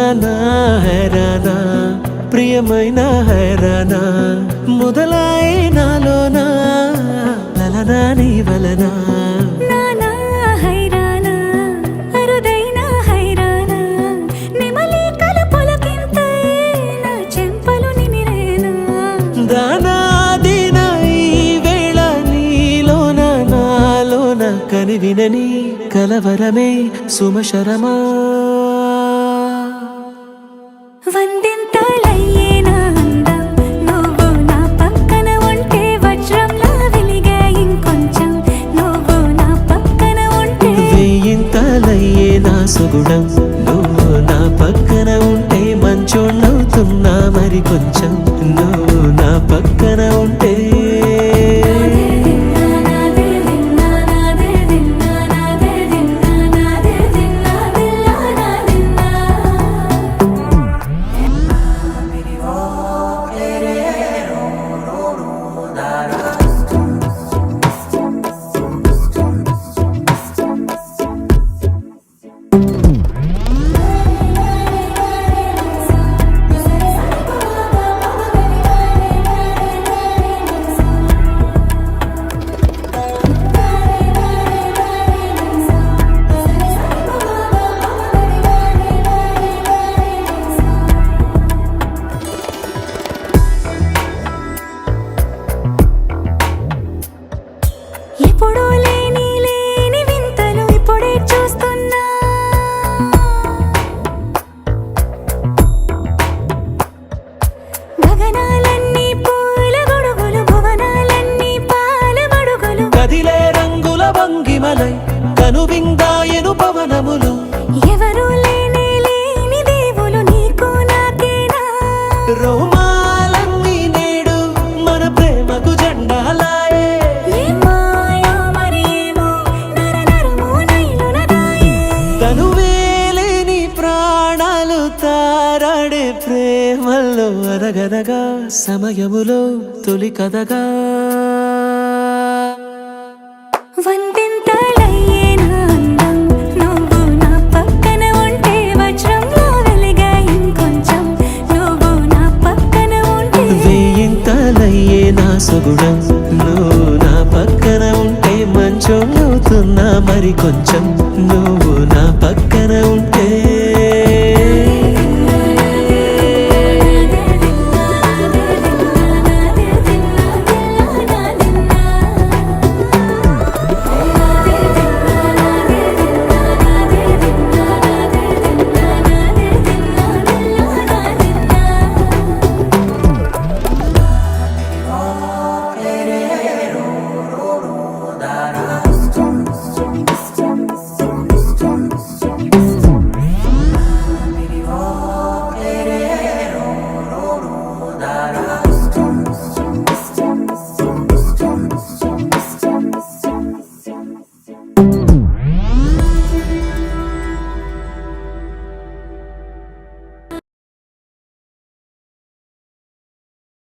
హైరానా హైరానా ప్రియమైన హైరానా మొదలాయి నాలోనా లలనా నీ వలనా కనివినని కలవరమే సుమశరమా వందింతలయ్యేనా అందం నువ్వు నా పక్కన ఉంటే వజ్రంలా వెలిగే ఇంకొంచెం నువ్వు నా పక్కన ఉంటే వేయింతలయ్యేనా సుగుణం నువ్వు నా పక్కన ఉంటే మంచోళ్ళవుతున్నా మరి కొంచెం నువ్వు నా పక్కన ఉంటే ఎప్పుడూ లేని వింతలు ఇప్పుడే చూస్తున్నా గగనాలన్నీ పూల గొడుగులు భువనాలన్నీ పాల గొడుగులు కదిలే రంగుల భంగిమలై కనువిందాయను పవనములు ఎవరు లేని దేవులు నీకు నాకేనా రోమాలన్నీ నేడు మన ప్రేమకు జెండాలాయే తనువేలేని ప్రాణాలు తారాడే ప్రేమల్లో అరగనగా సమయములో తొలి కథగా వందింతలయ్యేనా అందం నువ్వు నా పక్కన ఉంటే వజ్రంలా వెలిగే ఇంకొంచెం నువ్వు నా పక్కన ఉంటే వేయింతలయ్యేనా సుగుణం నువ్వు నా పక్కన ఉంటే మంచోళ్ళవుతున్నా మరి కొంచెం నువ్వు